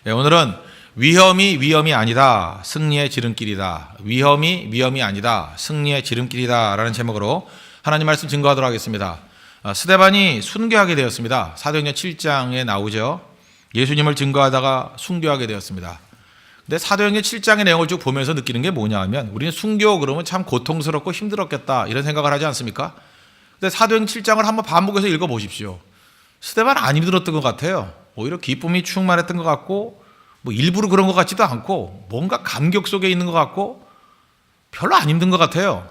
네, 오늘은 위험이 아니다. 승리의 지름길이다. 위험이 아니다. 승리의 지름길이다. 라는 제목으로 하나님 말씀 증거하도록 하겠습니다. 스데반이 순교하게 되었습니다. 사도행전 7장에 나오죠. 예수님을 증거하다가 순교하게 되었습니다. 근데 사도행전 7장의 내용을 쭉 보면서 느끼는 게 뭐냐 하면 우리는 순교 그러면 참 고통스럽고 힘들었겠다 이런 생각을 하지 않습니까? 근데 사도행전 7장을 한번 반복해서 읽어보십시오. 스데반 안 힘들었던 것 같아요. 오히려 기쁨이 충만했던 것 같고 뭐 일부러 그런 것 같지도 않고 뭔가 감격 속에 있는 것 같고 별로 안 힘든 것 같아요.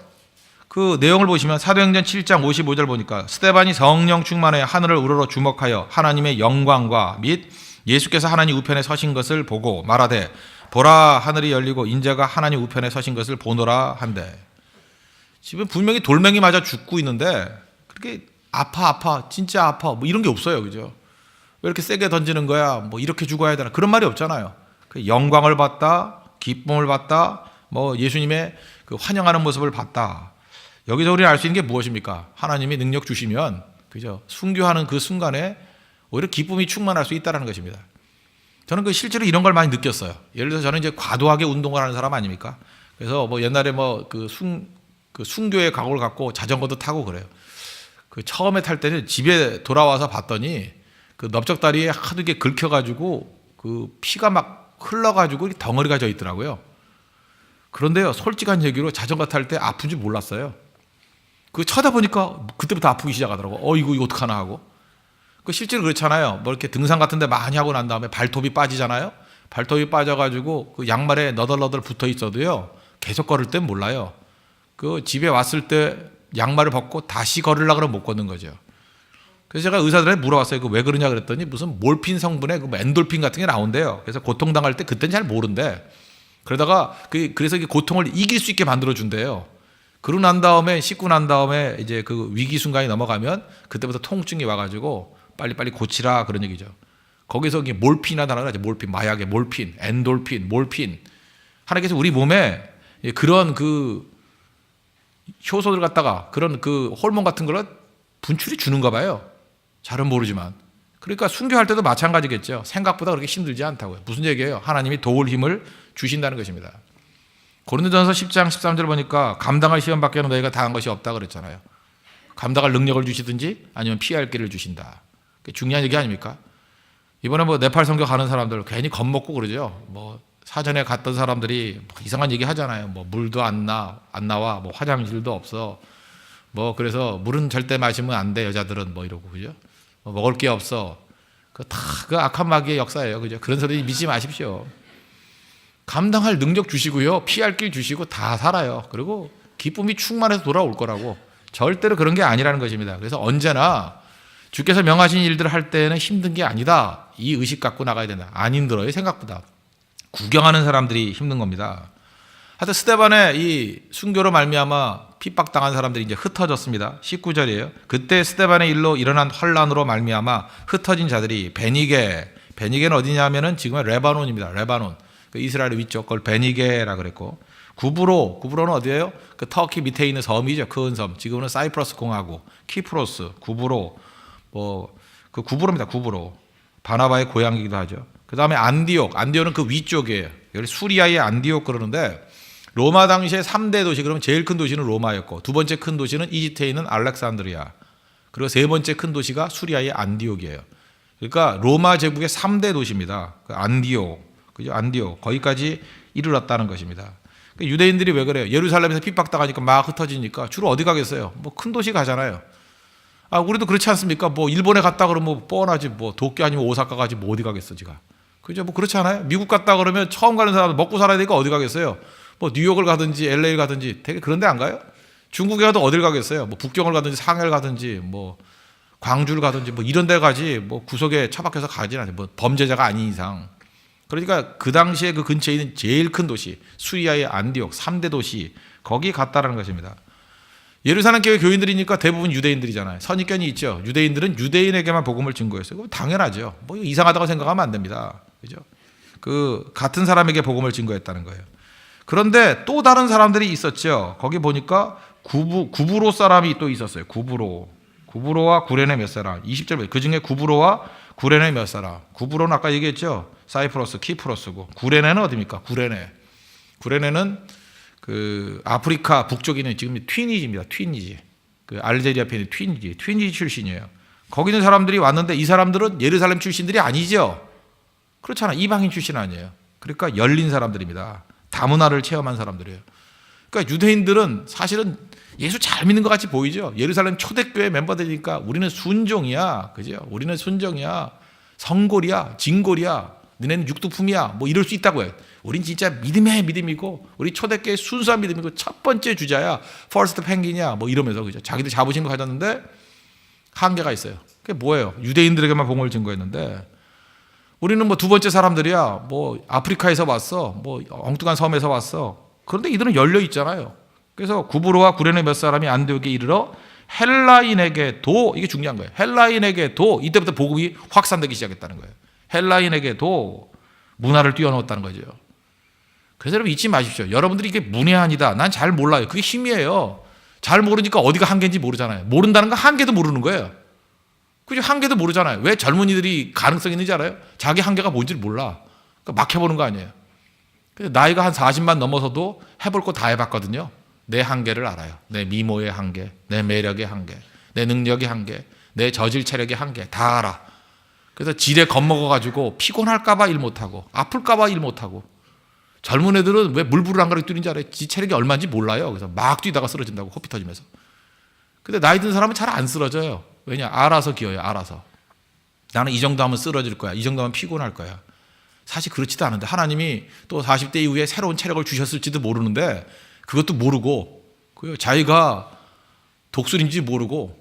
그 내용을 보시면 사도행전 7장 55절 보니까 스데반이 성령 충만해 하늘을 우러러 주목하여 하나님의 영광과 및 예수께서 하나님 우편에 서신 것을 보고 말하되 보라 하늘이 열리고 인자가 하나님 우편에 서신 것을 보노라 한대. 지금 분명히 돌멩이 맞아 죽고 있는데 그렇게 아파 진짜 아파 뭐 이런 게 없어요. 그죠? 왜 이렇게 세게 던지는 거야? 뭐 이렇게 죽어야 되나? 그런 말이 없잖아요. 영광을 봤다, 기쁨을 봤다, 뭐 예수님의 그 환영하는 모습을 봤다. 여기서 우리는 알 수 있는 게 무엇입니까? 하나님이 능력 주시면 그죠? 순교하는 그 순간에 오히려 기쁨이 충만할 수 있다는 것입니다. 저는 그 실제로 이런 걸 많이 느꼈어요. 예를 들어서 저는 이제 과도하게 운동을 하는 사람 아닙니까? 그래서 뭐 옛날에 뭐 그 순교의 각오를 갖고 자전거도 타고 그래요. 그 처음에 탈 때는 집에 돌아와서 봤더니 그 넓적다리에 하도 이게 긁혀가지고 그 피가 막 흘러가지고 덩어리가 져 있더라고요. 그런데요, 솔직한 얘기로 자전거 탈 때 아픈 줄 몰랐어요. 그 쳐다보니까 그때부터 아프기 시작하더라고. 이거 어떡하나 하고. 그 실제로 그렇잖아요. 뭐 이렇게 등산 같은 데 많이 하고 난 다음에 발톱이 빠지잖아요. 발톱이 빠져가지고 그 양말에 너덜너덜 붙어 있어도요, 계속 걸을 땐 몰라요. 그 집에 왔을 때 양말을 벗고 다시 걸으려고 그러면 못 걷는 거죠. 그래서 제가 의사들한테 물어봤어요. 그 왜 그러냐 그랬더니 무슨 몰핀 성분의 그 엔돌핀 같은 게 나온대요. 그래서 고통당할 때 그때는 잘 모른대. 그러다가 그래서 고통을 이길 수 있게 만들어준대요. 그러고 난 다음에 씻고 난 다음에 이제 그 위기 순간이 넘어가면 그때부터 통증이 와가지고 빨리빨리 고치라 그런 얘기죠. 거기서 이게 몰핀이라는 단어가 몰핀, 마약의 몰핀, 엔돌핀, 몰핀. 하나님께서 우리 몸에 그런 그 효소들 갖다가 그런 그 호르몬 같은 걸 분출이 주는가 봐요. 잘은 모르지만. 그러니까 순교할 때도 마찬가지겠죠. 생각보다 그렇게 힘들지 않다고요. 무슨 얘기예요? 하나님이 도울 힘을 주신다는 것입니다. 고린도전서 10장 13절 보니까 감당할 시험밖에는 너희가 당한 것이 없다 그랬잖아요. 감당할 능력을 주시든지 아니면 피할 길을 주신다. 중요한 얘기 아닙니까? 이번에 뭐 네팔 선교 가는 사람들 괜히 겁먹고 그러죠. 뭐 사전에 갔던 사람들이 뭐 이상한 얘기 하잖아요. 뭐 물도 안 나와, 뭐 화장실도 없어. 뭐 그래서 물은 절대 마시면 안 돼, 여자들은 뭐 이러고 그죠? 뭐 먹을 게 없어. 그 다 그 악한 마귀의 역사예요. 그죠? 그런 소리 믿지 마십시오. 감당할 능력 주시고요. 피할 길 주시고 다 살아요. 그리고 기쁨이 충만해서 돌아올 거라고. 절대로 그런 게 아니라는 것입니다. 그래서 언제나 주께서 명하신 일들을 할 때는 힘든 게 아니다. 이 의식 갖고 나가야 된다. 안 힘들어요. 생각보다. 구경하는 사람들이 힘든 겁니다. 하여튼 스데반의 이 순교로 말미암아 핍박당한 사람들이 이제 흩어졌습니다. 19절이에요. 그때 스데반의 일로 일어난 환란으로 말미암아 흩어진 자들이 베니게는 어디냐면은 지금의 레바논입니다. 레바논. 그 이스라엘 위쪽 걸 베니게라 그랬고, 구브로는 어디예요? 그 터키 밑에 있는 섬이죠. 큰 섬. 지금은 사이프러스 공화국, 키프로스, 구브로, 뭐 그 구브로입니다. 구브로. 바나바의 고향이기도 하죠. 그 다음에 안디옥은 그 위쪽이에요. 여기 수리아의 안디옥 그러는데 로마 당시에 3대 도시, 그러면 제일 큰 도시는 로마였고 두 번째 큰 도시는 이집트에 있는 알렉산드리아, 그리고 세 번째 큰 도시가 수리아의 안디옥이에요. 그러니까 로마 제국의 3대 도시입니다. 그죠? 안디옥 거기까지 이르렀다는 것입니다. 유대인들이 왜 그래요? 예루살렘에서 핍박당하니까 막 흩어지니까 주로 어디 가겠어요? 뭐 큰 도시 가잖아요. 우리도 그렇지 않습니까? 뭐 일본에 갔다 그러면 뭐 뻔하지, 뭐 도쿄 아니면 오사카 가지 뭐 어디 가겠어 지가. 그죠? 뭐 그렇지 않아요? 미국 갔다 그러면 처음 가는 사람은 먹고 살아야 되니까 어디 가겠어요? 뭐 뉴욕을 가든지 LA 가든지 되게 그런 데 안 가요? 중국에 가도 어딜 가겠어요? 뭐 북경을 가든지 상해를 가든지 뭐 광주를 가든지 뭐 이런 데 가지, 뭐 구석에 처박혀서 가지 않아요. 뭐 범죄자가 아닌 이상. 그러니까 그 당시에 그 근처에 있는 제일 큰 도시 수리아의 안디옥 3대 도시 거기 갔다라는 것입니다. 예루살렘 교회 교인들이니까 대부분 유대인들이잖아요. 선입견이 있죠. 유대인들은 유대인에게만 복음을 증거했어요. 그건 당연하죠. 뭐 이상하다고 생각하면 안 됩니다. 그죠? 그 같은 사람에게 복음을 증거했다는 거예요. 그런데 또 다른 사람들이 있었죠. 거기 보니까 구브로 사람이 또 있었어요. 구브로와 구레네 몇 사람. 20절 그 중에 구브로와 구레네 몇 사람. 구브로는 아까 얘기했죠. 사이프러스, 키프로스고, 구레네는 어디입니까? 구레네는 그 아프리카 북쪽에 있는 지금 튀니지입니다. 튀니지. 그 알제리아 편의 튀니지 출신이에요. 거기 있는 사람들이 왔는데 이 사람들은 예루살렘 출신들이 아니죠. 그렇잖아. 이방인 출신 아니에요. 그러니까 열린 사람들입니다. 다문화를 체험한 사람들이에요. 그러니까 유대인들은 사실은 예수 잘 믿는 것 같이 보이죠. 예루살렘 초대교회 멤버들이니까 우리는 순종이야. 그죠? 우리는 순종이야. 성골이야. 진골이야. 너네는 육두품이야. 뭐 이럴 수 있다고 해요. 우린 진짜 믿음의 믿음이고 우리 초대교회 순수한 믿음이고 첫 번째 주자야. 퍼스트 펭귄이야. 뭐 이러면서 그죠? 자기들 자부심을 가졌는데 한계가 있어요. 그게 뭐예요? 유대인들에게만 복음을 증거했는데 우리는 뭐 두 번째 사람들이야. 뭐 아프리카에서 왔어. 뭐 엉뚱한 섬에서 왔어. 그런데 이들은 열려 있잖아요. 그래서 구브로와 구레네 몇 사람이 안디옥에 이르러 헬라인에게도, 이게 중요한 거예요. 헬라인에게도 이때부터 복음이 확산되기 시작했다는 거예요. 헬라인에게도 문화를 뛰어넘었다는 거죠. 그래서 여러분 잊지 마십시오. 여러분들이 이게 문외한이다. 난 잘 몰라요. 그게 힘이에요. 잘 모르니까 어디가 한계인지 모르잖아요. 모른다는 건 한계도 모르는 거예요. 그죠? 한계도 모르잖아요. 왜 젊은이들이 가능성이 있는지 알아요? 자기 한계가 뭔지를 몰라. 그러니까 막 해보는 거 아니에요. 나이가 한 40만 넘어서도 해볼 거 다 해봤거든요. 내 한계를 알아요. 내 미모의 한계, 내 매력의 한계, 내 능력의 한계, 내 저질 체력의 한계 다 알아. 그래서 지레 겁먹어가지고 피곤할까봐 일 못하고 아플까봐 일 못하고, 젊은 애들은 왜 물불을 안 가리고 뛰는지 알아요? 지 체력이 얼마인지 몰라요. 그래서 막 뛰다가 쓰러진다고, 코피 터지면서. 근데 나이 든 사람은 잘 안 쓰러져요. 왜냐? 알아서 기어요. 알아서. 나는 이 정도 하면 쓰러질 거야. 이 정도 하면 피곤할 거야. 사실 그렇지도 않은데 하나님이 또 40대 이후에 새로운 체력을 주셨을지도 모르는데 그것도 모르고 자기가 독수리인지 모르고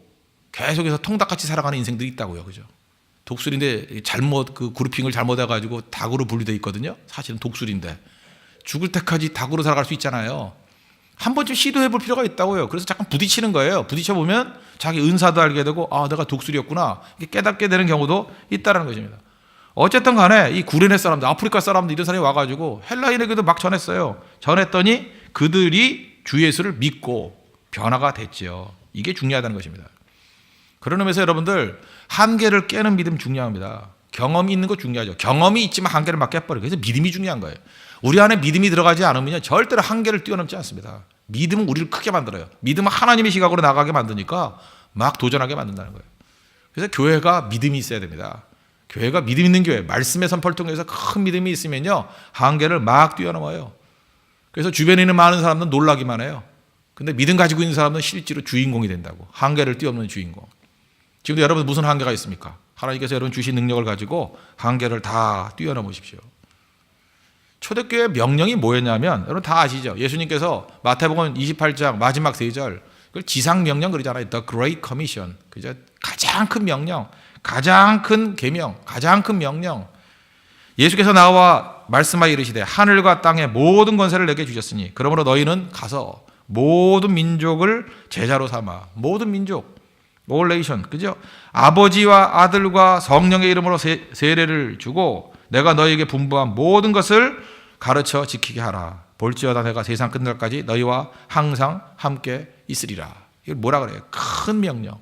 계속해서 통닭같이 살아가는 인생들이 있다고요. 그죠? 독수리인데 잘못 그 그루핑을 잘못해가지고 닭으로 분리되어 있거든요. 사실은 독수리인데 죽을 때까지 닭으로 살아갈 수 있잖아요. 한 번쯤 시도해 볼 필요가 있다고요. 그래서 잠깐 부딪히는 거예요. 부딪혀 보면 자기 은사도 알게 되고 아 내가 독수리였구나 깨닫게 되는 경우도 있다는 것입니다. 어쨌든 간에 이 구레네 사람들, 아프리카 사람들 이런 사람이 와가지고 헬라인에게도 막 전했어요. 전했더니 그들이 주 예수를 믿고 변화가 됐죠. 이게 중요하다는 것입니다. 그런 의미에서 여러분들 한계를 깨는 믿음 중요합니다. 경험이 있는 거 중요하죠. 경험이 있지만 한계를 막 깨버려요. 그래서 믿음이 중요한 거예요. 우리 안에 믿음이 들어가지 않으면 절대로 한계를 뛰어넘지 않습니다. 믿음은 우리를 크게 만들어요. 믿음은 하나님의 시각으로 나가게 만드니까 막 도전하게 만든다는 거예요. 그래서 교회가 믿음이 있어야 됩니다. 교회가 믿음 있는 교회, 말씀의 선포를 통해서 큰 믿음이 있으면요 한계를 막 뛰어넘어요. 그래서 주변에 있는 많은 사람들은 놀라기만 해요. 근데 믿음 가지고 있는 사람은 실제로 주인공이 된다고. 한계를 뛰어넘는 주인공. 지금도 여러분 무슨 한계가 있습니까? 하나님께서 여러분 주신 능력을 가지고 한계를 다 뛰어넘으십시오. 초대교회 명령이 뭐였냐면 여러분 다 아시죠? 예수님께서 마태복음 28장 마지막 3절 그걸 지상명령 그러잖아요. The Great Commission. 그죠? 가장 큰 명령, 가장 큰 계명, 가장 큰 명령. 예수께서 나와 말씀하여 이르시되 하늘과 땅의 모든 권세를 내게 주셨으니 그러므로 너희는 가서 모든 민족을 제자로 삼아. 모든 민족, all nation, 그죠? 아버지와 아들과 성령의 이름으로 세례를 주고 내가 너희에게 분부한 모든 것을 가르쳐 지키게 하라. 볼지어다 내가 세상 끝날까지 너희와 항상 함께 있으리라. 이걸 뭐라 그래요? 큰 명령.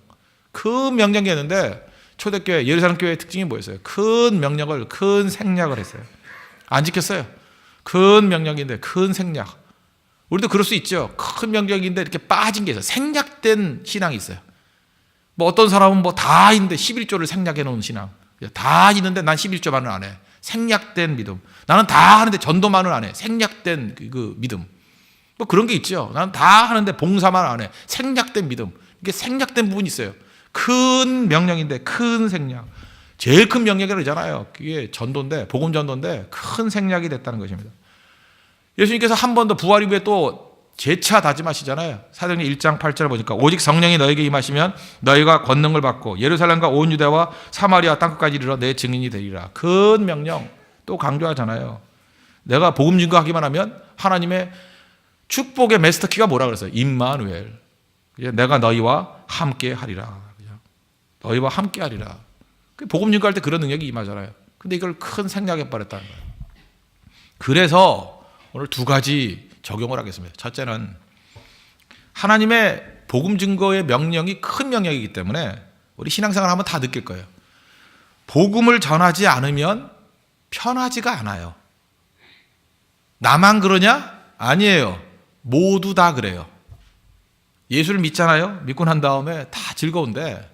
큰 명령이었는데 초대교회 예루살렘 교회의 특징이 뭐였어요? 큰 명령을, 큰 생략을 했어요. 안 지켰어요. 큰 명령인데 큰 생략. 우리도 그럴 수 있죠. 큰 명령인데 이렇게 빠진 게 있어요. 생략된 신앙이 있어요. 뭐 어떤 사람은 뭐 다 있는데 11조를 생략해 놓은 신앙. 다 있는데 난 11조만은 안 해. 생략된 믿음. 나는 다 하는데 전도만은 안 해. 생략된 그 믿음. 뭐 그런 게 있죠. 나는 다 하는데 봉사만 안 해. 생략된 믿음. 이게 생략된 부분이 있어요. 큰 명령인데 큰 생략. 제일 큰 명령이 그러잖아요. 그게 전도인데, 복음 전도인데 큰 생략이 됐다는 것입니다. 예수님께서 한 번 더 부활 이후에 또 재차 다짐하시잖아요. 사도행전 1장 8절을 보니까 오직 성령이 너에게 임하시면 너희가 권능을 받고 예루살렘과 온 유대와 사마리아 땅끝까지 이르러 내 증인이 되리라. 큰 명령 또 강조하잖아요. 내가 복음 증거하기만 하면 하나님의 축복의 마스터키가 뭐라 그랬어요? 임마누엘. 내가 너희와 함께 하리라. 너희와 함께 하리라. 복음 증거할 때 그런 능력이 임하잖아요. 근데 이걸 큰 생략해 버렸다는 거예요. 그래서 오늘 두 가지 적용을 하겠습니다. 첫째는 하나님의 복음 증거의 명령이 큰 명령이기 때문에 우리 신앙생활 하면 다 느낄 거예요. 복음을 전하지 않으면 편하지가 않아요. 나만 그러냐? 아니에요. 모두 다 그래요. 예수를 믿잖아요. 믿고 난 다음에 다 즐거운데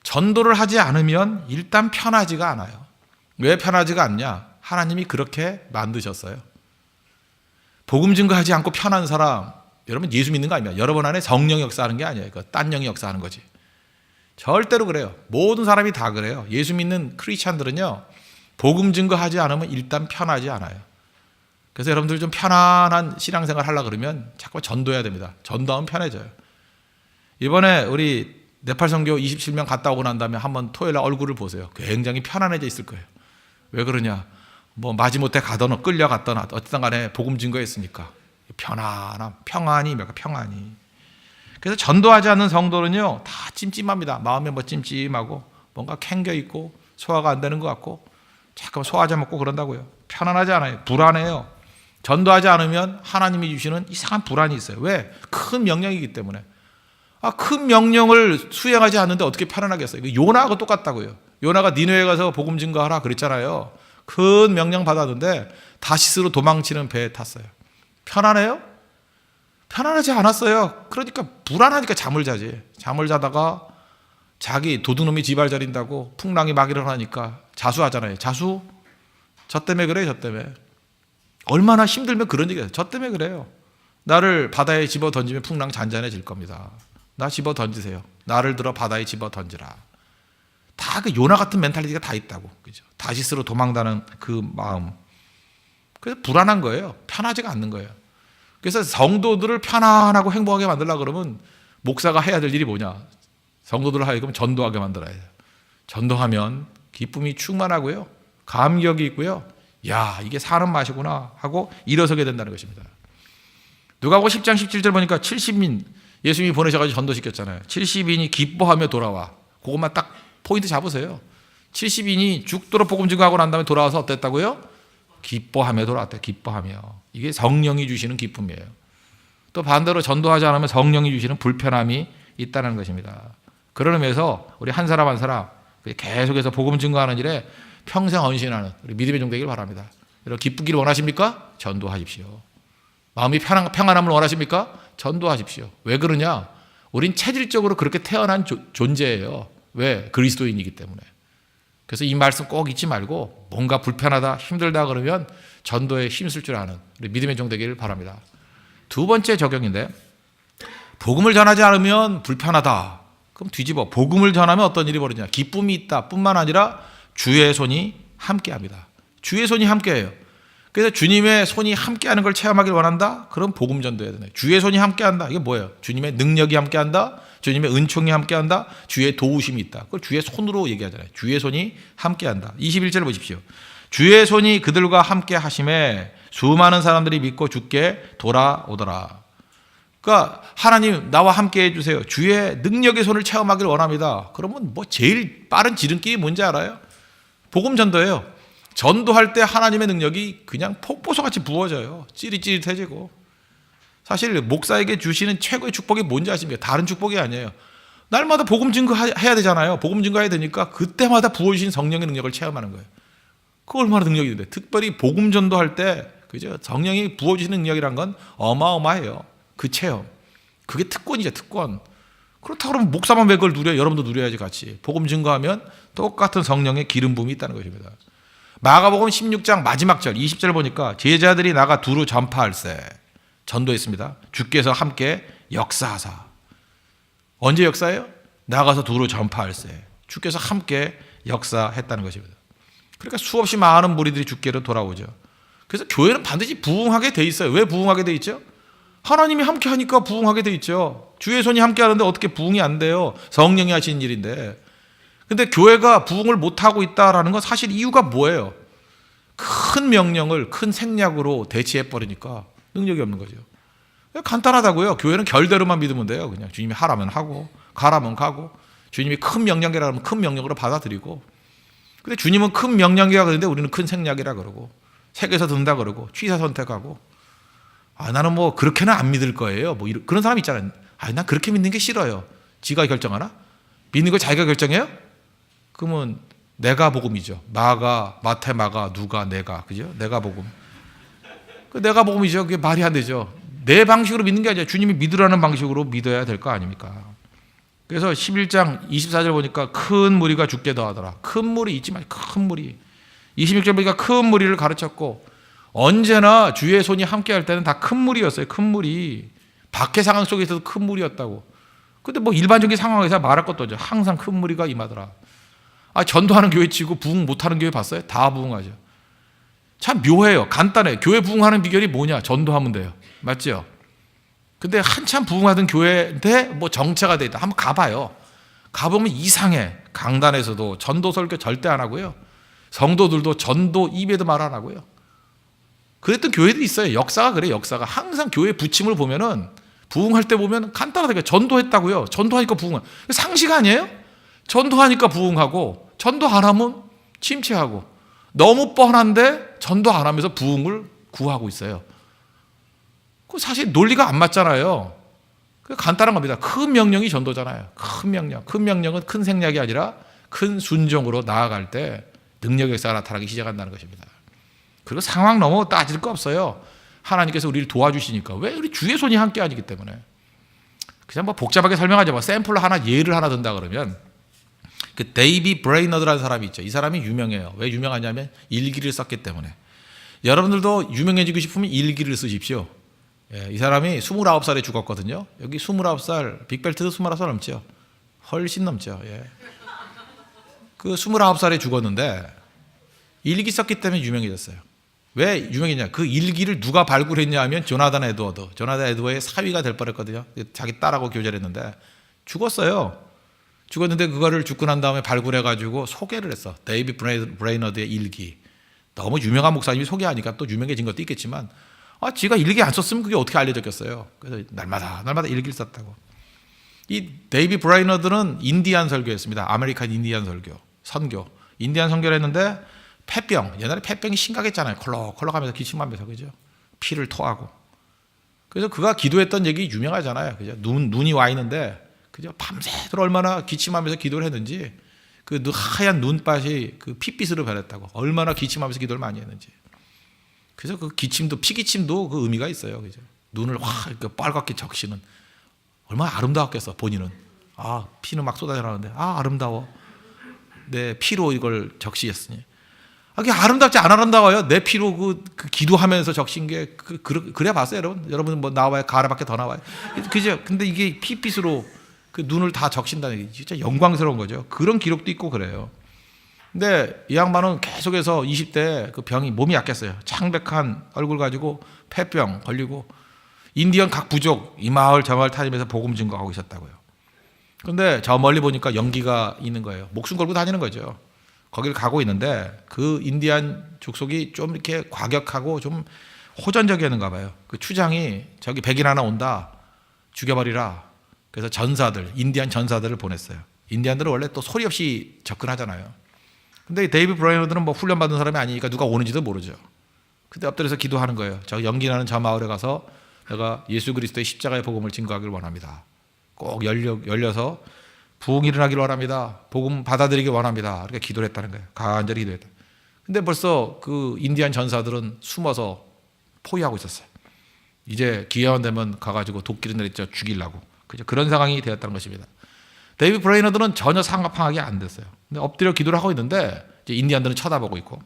전도를 하지 않으면 일단 편하지가 않아요. 왜 편하지가 않냐? 하나님이 그렇게 만드셨어요. 복음 증거하지 않고 편한 사람, 여러분 예수 믿는 거 아닙니다. 여러분 안에 성령이 역사하는 게 아니에요. 딴 영이 역사하는 거지. 절대로 그래요. 모든 사람이 다 그래요. 예수 믿는 크리스찬들은요, 복음 증거하지 않으면 일단 편하지 않아요. 그래서 여러분들 좀 편안한 신앙생활 하려고 그러면 자꾸 전도해야 됩니다. 전도하면 편해져요. 이번에 우리 네팔 선교 27명 갔다 오고 난 다음에 한번 토요일날 얼굴을 보세요. 굉장히 편안해져 있을 거예요. 왜 그러냐? 뭐 마지못해 가던 끌려갔던 어쨌든 간에 복음 증거했으니까 편안함, 평안이 뭐가 평안이. 그래서 전도하지 않는 성도는요 다 찜찜합니다. 마음에 뭐 찜찜하고 뭔가 캥겨 있고 소화가 안 되는 것 같고 잠깐 소화제 먹고 그런다고요. 편안하지 않아요. 불안해요. 전도하지 않으면 하나님이 주시는 이상한 불안이 있어요. 왜? 큰 명령이기 때문에. 큰 명령을 수행하지 않는데 어떻게 편안하겠어요? 요나하고 똑같다고요. 요나가 니느웨에 가서 복음 증거하라 그랬잖아요. 큰 명령 받았는데 다시스로 도망치는 배에 탔어요. 편안해요? 편안하지 않았어요. 그러니까 불안하니까 잠을 자지. 잠을 자다가 자기 도둑놈이 지발저린다고 풍랑이 막 일어나니까 자수하잖아요. 자수? 저 때문에 그래요. 저 때문에. 얼마나 힘들면 그런 얘기예요. 저 때문에 그래요. 나를 바다에 집어 던지면 풍랑 잔잔해질 겁니다. 나 집어 던지세요. 나를 들어 바다에 집어 던지라. 다 그 요나 같은 멘탈리티가 다 있다고. 그죠? 다시스로 도망가는 그 마음. 그래서 불안한 거예요. 편하지가 않는 거예요. 그래서 성도들을 편안하고 행복하게 만들려고 그러면 목사가 해야 될 일이 뭐냐? 성도들을 하여금 전도하게 만들어야 돼요. 전도하면 기쁨이 충만하고요. 감격이 있고요. 야, 이게 사는 맛이구나 하고 일어서게 된다는 것입니다. 누가복음 10장 17절 보니까 70인 예수님이 보내셔가지고 전도시켰잖아요. 70인이 기뻐하며 돌아와. 그것만 딱 포인트 잡으세요. 70인이 죽도록 복음 증거하고 난 다음에 돌아와서 어땠다고요? 기뻐하며 돌아왔대요. 기뻐하며. 이게 성령이 주시는 기쁨이에요. 또 반대로 전도하지 않으면 성령이 주시는 불편함이 있다는 것입니다. 그런 의미에서 우리 한 사람 한 사람 계속해서 복음 증거하는 일에 평생 헌신하는 우리 믿음의 종 되길 바랍니다. 여러분 기쁘기를 원하십니까? 전도하십시오. 마음이 평안함을 원하십니까? 전도하십시오. 왜 그러냐? 우린 체질적으로 그렇게 태어난 존재예요. 왜? 그리스도인이기 때문에. 그래서 이 말씀 꼭 잊지 말고 뭔가 불편하다, 힘들다 그러면 전도에 힘쓸 줄 아는 우리 믿음의 종 되기를 바랍니다. 두 번째 적용인데 복음을 전하지 않으면 불편하다. 그럼 뒤집어. 복음을 전하면 어떤 일이 벌어지냐? 기쁨이 있다 뿐만 아니라 주의 손이 함께합니다. 주의 손이 함께해요. 그래서 주님의 손이 함께하는 걸 체험하길 원한다? 그럼 복음 전도해야 되네. 주의 손이 함께한다. 이게 뭐예요? 주님의 능력이 함께한다. 주님의 은총이 함께한다. 주의 도우심이 있다. 그걸 주의 손으로 얘기하잖아요. 주의 손이 함께한다. 21절 보십시오. 주의 손이 그들과 함께 하심에 수많은 사람들이 믿고 주께 돌아오더라. 그러니까 하나님 나와 함께 해주세요. 주의 능력의 손을 체험하길 원합니다. 그러면 뭐 제일 빠른 지름길이 뭔지 알아요? 복음 전도예요. 전도할 때 하나님의 능력이 그냥 폭포수같이 부어져요. 찌릿찌릿해지고. 사실 목사에게 주시는 최고의 축복이 뭔지 아십니까? 다른 축복이 아니에요. 날마다 복음 증거해야 되잖아요. 복음 증거해야 되니까 그때마다 부어주신 성령의 능력을 체험하는 거예요. 그 얼마나 능력이 있는데. 특별히 복음 전도할 때 그죠? 성령이 부어주시는 능력이란 건 어마어마해요. 그 체험. 그게 특권이죠. 특권. 그렇다고 그러면 목사만 왜 그걸 누려요? 여러분도 누려야지 같이. 복음 증거하면 똑같은 성령의 기름 부음이 있다는 것입니다. 마가복음 16장 마지막 절 20절 보니까 제자들이 나가 두루 전파할세. 전도했습니다. 주께서 함께 역사하사. 언제 역사해요? 나가서 두루 전파할세. 주께서 함께 역사했다는 것입니다. 그러니까 수없이 많은 무리들이 주께로 돌아오죠. 그래서 교회는 반드시 부흥하게 돼 있어요. 왜 부흥하게 돼 있죠? 하나님이 함께 하니까 부흥하게 돼 있죠. 주의 손이 함께 하는데 어떻게 부흥이 안 돼요? 성령이 하시는 일인데. 근데 교회가 부흥을 못하고 있다라는 건 사실 이유가 뭐예요? 큰 명령을 큰 생략으로 대체해버리니까 능력이 없는 거죠. 간단하다고요. 교회는 결대로만 믿으면 돼요. 그냥 주님이 하라면 하고 가라면 가고 주님이 큰 명령이라 하면 큰 명령으로 받아들이고. 근데 주님은 큰 명령이라 그러는데 우리는 큰 생략이라 그러고 책에서 든다 그러고 취사 선택하고 나는 뭐 그렇게는 안 믿을 거예요. 뭐 그런 사람 있잖아요. 난 그렇게 믿는 게 싫어요. 지가 결정하나? 믿는 거 자기가 결정해요? 그러면 내가 복음이죠. 마가, 마태, 마가, 누가, 내가, 그죠? 내가 복음. 그 내가 복음이죠. 그게 말이 안 되죠. 내 방식으로 믿는 게 아니라 주님이 믿으라는 방식으로 믿어야 될 거 아닙니까? 그래서 11장 24절 보니까 큰 무리가 죽게 더하더라. 큰 무리 잊지 마세요. 큰 무리. 26절 보니까 큰 무리를 가르쳤고, 언제나 주의 손이 함께할 때는 다 큰 무리였어요. 큰 무리. 박해 상황 속에서도 큰 무리였다고. 근데 뭐 일반적인 상황에서 말할 것도 없죠. 항상 큰 무리가 임하더라. 전도하는 교회 치고 부흥 못하는 교회 봤어요? 다 부흥하죠. 참 묘해요. 간단해요. 교회 부흥하는 비결이 뭐냐? 전도하면 돼요. 맞죠? 근데 한참 부흥하던 교회인데 뭐 정체가 돼 있다. 한번 가봐요. 가보면 이상해. 강단에서도 전도 설교 절대 안 하고요. 성도들도 전도 입에도 말 안 하고요. 그랬던 교회도 있어요. 역사가 그래. 역사가 항상 교회 부침을 보면은 부흥할 때 보면 간단하게 전도했다고요. 전도하니까 부흥. 상식 아니에요? 전도하니까 부흥하고 전도 안 하면 침체하고. 너무 뻔한데 전도 안 하면서 부흥을 구하고 있어요. 그 사실 논리가 안 맞잖아요. 간단한 겁니다. 큰 명령이 전도잖아요. 큰 명령. 큰 명령은 큰 생략이 아니라 큰 순종으로 나아갈 때 능력의 역사가 나타나기 시작한다는 것입니다. 그리고 상황 넘어 따질 거 없어요. 하나님께서 우리를 도와주시니까. 왜? 우리 주의 손이 함께 하기 때문에. 그냥 뭐 복잡하게 설명하죠. 뭐 샘플로 하나, 예를 하나 든다 그러면, 그 데이비 브레이너드라는 사람이 있죠. 이 사람이 유명해요. 왜 유명하냐면 일기를 썼기 때문에. 여러분들도 유명해지고 싶으면 일기를 쓰십시오. 예, 이 사람이 29살에 죽었거든요. 여기 29살, 빅벨트도 29살 넘죠. 훨씬 넘죠. 예. 그 29살에 죽었는데 일기 썼기 때문에 유명해졌어요. 왜 유명했냐? 그 일기를 누가 발굴했냐 하면 조나단 에드워드. 조나단 에드워드의 사위가 될 뻔했거든요. 자기 딸하고 교제를 했는데 죽었어요. 죽었는데 그거를 죽고 난 다음에 발굴해가지고 소개를 했어. 데이비 브레이너드의 일기. 너무 유명한 목사님이 소개하니까 또 유명해진 것도 있겠지만, 지가 일기 안 썼으면 그게 어떻게 알려졌겠어요. 그래서 날마다 일기를 썼다고. 이 데이비 브레이너드는 인디안 설교였습니다. 아메리칸 인디안 선교. 인디안 선교를 했는데 폐병, 옛날에 폐병이 심각했잖아요. 콜록콜록하면서 기침하면서, 그죠? 피를 토하고. 그래서 그가 기도했던 얘기 유명하잖아요. 그죠? 눈이 와 있는데, 그죠? 밤새도록 얼마나 기침하면서 기도를 했는지, 그 하얀 눈밭이 그 핏빛으로 변했다고. 얼마나 기침하면서 기도를 많이 했는지. 그래서 그 기침도, 피기침도 그 의미가 있어요. 그죠? 눈을 확 이렇게 빨갛게 적시는. 얼마나 아름다웠겠어, 본인은. 피는 막 쏟아져 나오는데, 아름다워. 내 피로 이걸 적시했으니. 그게 아름답지 안 아름다워요. 내 피로 그 기도하면서 적신 게 그래 봤어요, 여러분. 여러분 뭐 나와요, 가라밖에 더 나와요. 그죠? 근데 이게 핏빛으로 그 눈을 다 적신다는 게 진짜 영광스러운 거죠. 그런 기록도 있고 그래요. 근데 이 양반은 계속해서 20대 그 병이 몸이 약했어요. 창백한 얼굴 가지고 폐병 걸리고 인디언 각 부족 이 마을 저 마을 다니면서 복음 증거하고 있었다고요. 근데 저 멀리 보니까 연기가 있는 거예요. 목숨 걸고 다니는 거죠. 거기를 가고 있는데 그 인디안 족속이 좀 이렇게 과격하고 좀 호전적이었는가 봐요. 그 추장이 저기 백인 하나 온다. 죽여버리라. 그래서 인디안 전사들을 보냈어요. 인디안들은 원래 또 소리 없이 접근하잖아요. 근데 데이비 브레이너드는 뭐 훈련받은 사람이 아니니까 누가 오는지도 모르죠. 그때 엎드려서 기도하는 거예요. 저 연기나는 저 마을에 가서 내가 예수 그리스도의 십자가의 복음을 증거하기를 원합니다. 꼭 열려서 부흥이 일어나기를 원합니다. 복음 받아들이기 원합니다. 이렇게 기도를 했다는 거예요. 간절히 기도했다. 근데 벌써 그 인디안 전사들은 숨어서 포위하고 있었어요. 이제 기회만 되면 가가지고 도끼를 내리쳐 죽이려고. 그런 상황이 되었다는 것입니다. 데이비 브레이너드는 전혀 상황이 안 됐어요. 근데 엎드려 기도를 하고 있는데 이제 인디안들은 쳐다보고 있고.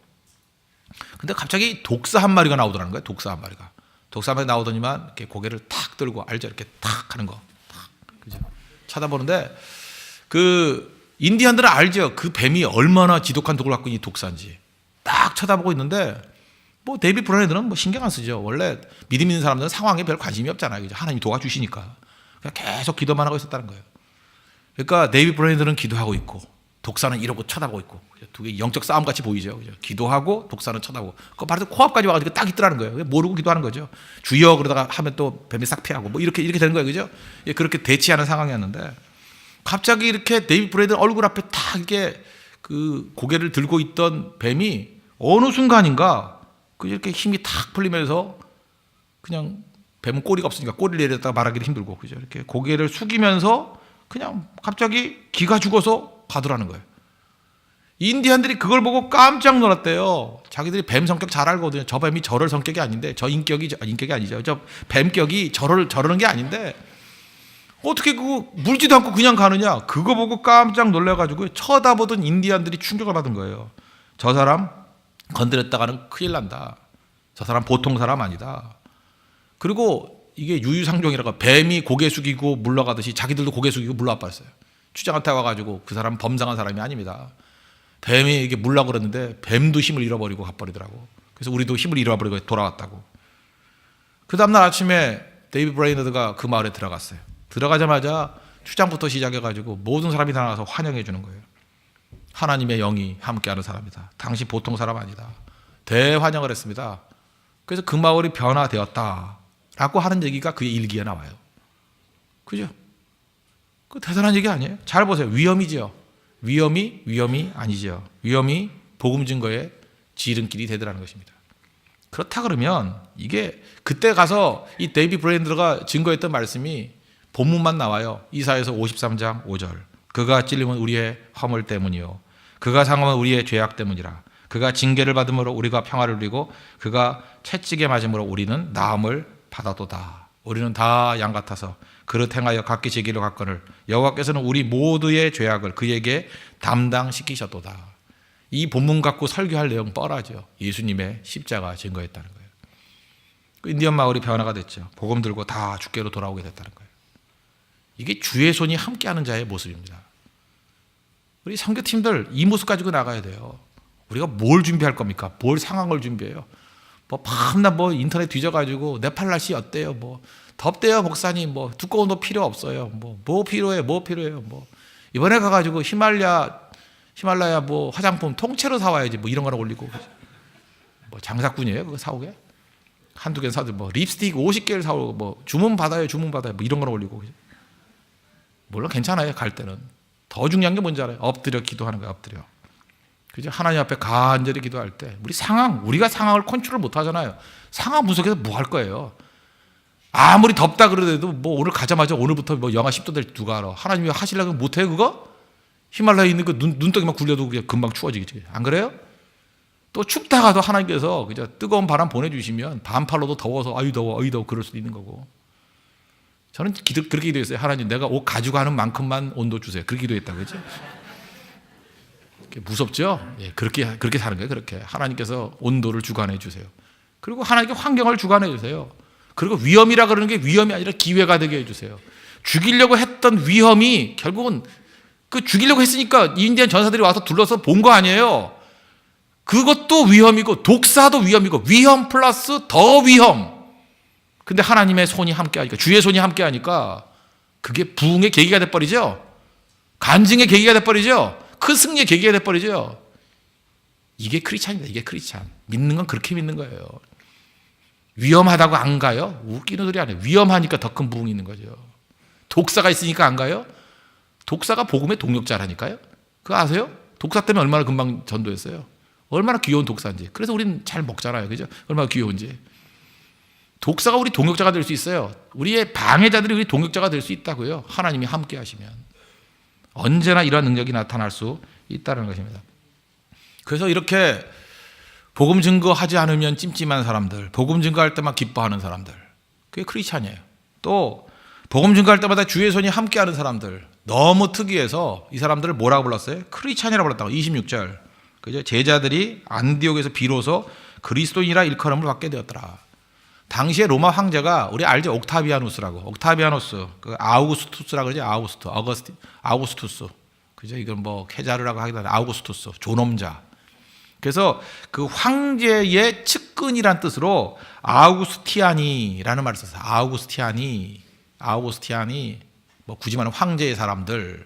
근데 갑자기 독사 한 마리가 나오더라는 거예요. 독사 한 마리 나오더니만 이렇게 고개를 탁 들고, 알죠? 이렇게 탁 하는 거. 탁. 그죠? 쳐다보는데 그 인디안들은 알죠. 그 뱀이 얼마나 지독한 독을 갖고 있는 독사인지. 딱 쳐다보고 있는데 뭐 데이비 브레이너드는 뭐 신경 안 쓰죠. 원래 믿음 있는 사람들은 상황에 별 관심이 없잖아요. 그죠? 하나님이 도와주시니까. 그냥 계속 기도만 하고 있었다는 거예요. 그러니까 데이비 브레이너드는 기도하고 있고 독사는 이러고 쳐다보고 있고, 두 개 영적 싸움 같이 보이죠. 그죠? 기도하고 독사는 쳐다보고. 그 말도 코앞까지 와가지고 딱 있더라는 거예요. 모르고 기도하는 거죠. 주여 그러다가 하면 또 뱀이 싹 피하고 뭐 이렇게 되는 거예요. 그죠? 그렇게 대치하는 상황이었는데 갑자기 이렇게 데이비 브레이너드 얼굴 앞에 딱 이렇게 그 고개를 들고 있던 뱀이 어느 순간인가 이렇게 힘이 탁 풀리면서, 그냥 뱀은 꼬리가 없으니까 꼬리를 내렸다가 말하기도 힘들고, 그죠? 이렇게 고개를 숙이면서 그냥 갑자기 기가 죽어서 가더라는 거예요. 인디안들이 그걸 보고 깜짝 놀랐대요. 자기들이 뱀 성격 잘 알거든요. 저 뱀이 저럴 성격이 아닌데, 저 인격이 아니죠. 저 뱀격이 저러는 게 아닌데 어떻게 그거 물지도 않고 그냥 가느냐. 그거 보고 깜짝 놀라가지고 쳐다보던 인디안들이 충격을 받은 거예요. 저 사람 건드렸다가는 큰일 난다. 저 사람 보통 사람 아니다. 그리고 이게 유유상종이라고, 뱀이 고개 숙이고 물러가듯이 자기들도 고개 숙이고 물러와 버렸어요. 추장한테 와가지고 그 사람 범상한 사람이 아닙니다. 뱀이 이게 물라고 그랬는데 뱀도 힘을 잃어버리고 가버리더라고. 그래서 우리도 힘을 잃어버리고 돌아왔다고. 그 다음날 아침에 데이비드 브레이너드가 그 마을에 들어갔어요. 들어가자마자 추장부터 시작해가지고 모든 사람이 다 나가서 환영해 주는 거예요. 하나님의 영이 함께하는 사람이다. 당신 보통 사람 아니다. 대환영을 했습니다. 그래서 그 마을이 변화되었다라고 하는 얘기가 그의 일기에 나와요. 그죠? 그 대단한 얘기 아니에요? 잘 보세요. 위험이죠. 위험이 아니죠. 위험이 복음 증거의 지름길이 되더라는 것입니다. 그렇다 그러면 이게 그때 가서 이 데이비드 브레인더가 증거했던 말씀이 본문만 나와요. 이사야서 53장 5절. 그가 찔림은 우리의 허물 때문이요 그가 상함은 우리의 죄악 때문이라. 그가 징계를 받음으로 우리가 평화를 누리고 그가 채찍에 맞음으로 우리는 나음을 받았도다. 우리는 다 양 같아서 그릇 행하여 각기 제 길로 갔거늘 여호와께서는 우리 모두의 죄악을 그에게 담당시키셨도다. 이 본문 갖고 설교할 내용 뻔하죠. 예수님의 십자가 증거했다는 거예요. 그 인디언 마을이 변화가 됐죠. 복음 들고 다 주께로 돌아오게 됐다는 거예요. 이게 주의 손이 함께하는 자의 모습입니다. 우리 선교팀들 이 모습 가지고 나가야 돼요. 우리가 뭘 준비할 겁니까? 뭘 상황을 준비해요? 뭐 밤낮 뭐 인터넷 뒤져가지고 네팔 날씨 어때요? 뭐 덥대요 목사님. 뭐 두꺼운 옷 필요 없어요. 뭐 필요해요? 뭐 이번에 가가지고 히말라야 뭐 화장품 통째로 사와야지. 뭐 이런 거나 올리고 뭐 장사꾼이에요? 그거 사오게? 한두 개 사도 뭐 립스틱 50개를 사오고 뭐 주문 받아요 뭐 이런 거나 올리고. 물론 괜찮아요. 갈 때는 더 중요한 게 뭔지 알아요? 엎드려 기도하는 거예요. 엎드려. 그죠? 하나님 앞에 간절히 기도할 때 우리가 상황을 컨트롤 못 하잖아요. 상황 분석해서 뭐 할 거예요? 아무리 덥다 그러더라도 뭐 오늘 가자마자 오늘부터 뭐 영하 10도 될 줄 알아. 하나님이 하시려고 못해요 그거? 히말라야에 있는 그 눈덩이만 굴려도 그냥 금방 추워지겠지. 안 그래요? 또 춥다가도 하나님께서 그죠? 뜨거운 바람 보내주시면 반팔로도 더워서 어이 더워 그럴 수도 있는 거고. 저는 그렇게 기도했어요. 하나님 내가 옷 가지고 가는 만큼만 온도 주세요. 그렇게 기도했다고 그죠? 무섭죠? 예, 그렇게 사는 거예요. 그렇게 하나님께서 온도를 주관해 주세요. 그리고 하나님께 환경을 주관해 주세요. 그리고 위험이라 그러는 게 위험이 아니라 기회가 되게 해주세요. 죽이려고 했던 위험이 결국은 그 죽이려고 했으니까 인디안 전사들이 와서 둘러서 본 거 아니에요. 그것도 위험이고 독사도 위험이고 위험 플러스 더 위험. 근데 하나님의 손이 함께하니까 주의 손이 함께하니까 그게 부흥의 계기가 돼버리죠. 간증의 계기가 돼버리죠. 큰 승리의 계기가 돼버리죠. 이게 크리스찬입니다. 이게 크리스찬. 믿는 건 그렇게 믿는 거예요. 위험하다고 안 가요? 웃기는 소리 안 해요. 위험하니까 더 큰 부흥이 있는 거죠. 독사가 있으니까 안 가요? 독사가 복음의 동력자라니까요. 그거 아세요? 독사 때문에 얼마나 금방 전도했어요. 얼마나 귀여운 독사인지. 그래서 우리는 잘 먹잖아요. 그죠? 얼마나 귀여운지. 독사가 우리 동역자가 될 수 있어요. 우리의 방해자들이 우리 동역자가 될 수 있다고요. 하나님이 함께 하시면. 언제나 이러한 능력이 나타날 수 있다는 것입니다. 그래서 이렇게 복음 증거하지 않으면 찜찜한 사람들, 복음 증거할 때만 기뻐하는 사람들, 그게 크리스찬이에요. 또 복음 증거할 때마다 주의 손이 함께하는 사람들, 너무 특이해서 이 사람들을 뭐라고 불렀어요? 크리스찬이라고 불렀다고. 26절. 그죠? 제자들이 안디옥에서 비로소 그리스도인이라 일컬음을 받게 되었더라. 당시에 로마 황제가 우리 알죠? 옥타비아누스라고. 옥타비아누스, 그 아우구스투스라고 그러지. 아우구스투스. 그죠? 이건 뭐 케자르라고 하기도 하는데 아우구스투스, 존엄자. 그래서 그 황제의 측근이란 뜻으로 아우구스티아니라는 말을 썼어요. 아우구스티아니 뭐 굳이 말하면 황제의 사람들.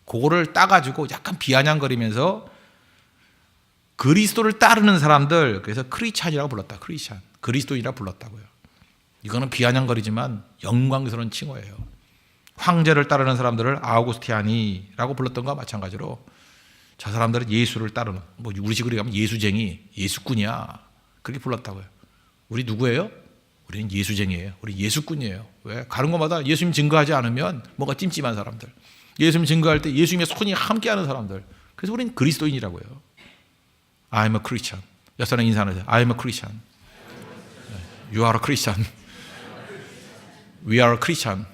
그거를 따가지고 약간 비아냥거리면서 그리스도를 따르는 사람들, 그래서 크리스찬이라고 불렀다. 크리스찬. 그리스도인이라 불렀다고요. 이거는 비아냥거리지만 영광스러운 칭호예요. 황제를 따르는 사람들을 아우구스티아니라고 불렀던 것과 마찬가지로 저 사람들은 예수를 따르는, 뭐 우리식으로 가면 예수쟁이, 예수꾼이야. 그렇게 불렀다고요. 우리 누구예요? 우리는 예수쟁이에요. 우리 예수꾼이에요. 왜? 가는 곳마다 예수님 증거하지 않으면 뭔가 찜찜한 사람들. 예수님 증거할 때 예수님의 손이 함께하는 사람들. 그래서 우리는 그리스도인이라고요. I'm a Christian. 옆 사람 인사하는 I'm a Christian. You are a Christian. We are a Christian.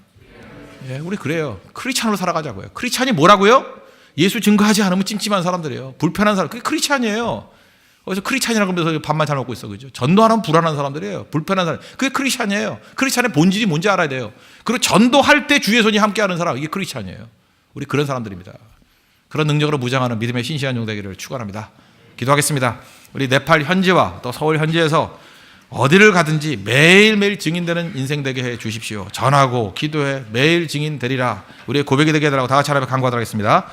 예, 우리 그래요. 크리스찬으로 살아가자고요. 크리스찬이 뭐라고요? 예수 증거하지 않으면 찜찜한 사람들이에요. 불편한 사람. 그게 크리스찬이에요. 그래서 크리스찬이라고 하면서 밥만 잘 먹고 있어. 그죠? 전도하면 불안한 사람들이에요. 불편한 사람. 그게 크리스찬이에요. 크리스찬의 본질이 뭔지 알아야 돼요. 그리고 전도할 때 주의 손이 함께하는 사람. 이게 크리스찬이에요. 우리 그런 사람들입니다. 그런 능력으로 무장하는 믿음의 신실한 종 되기를 축원합니다. 기도하겠습니다. 우리 네팔 현지와 또 서울 현지에서 어디를 가든지 매일매일 증인되는 인생 되게 해 주십시오. 전하고 기도해 매일 증인 되리라. 우리의 고백이 되게 해달라고 다 같이 하나님께 간구하도록 하겠습니다.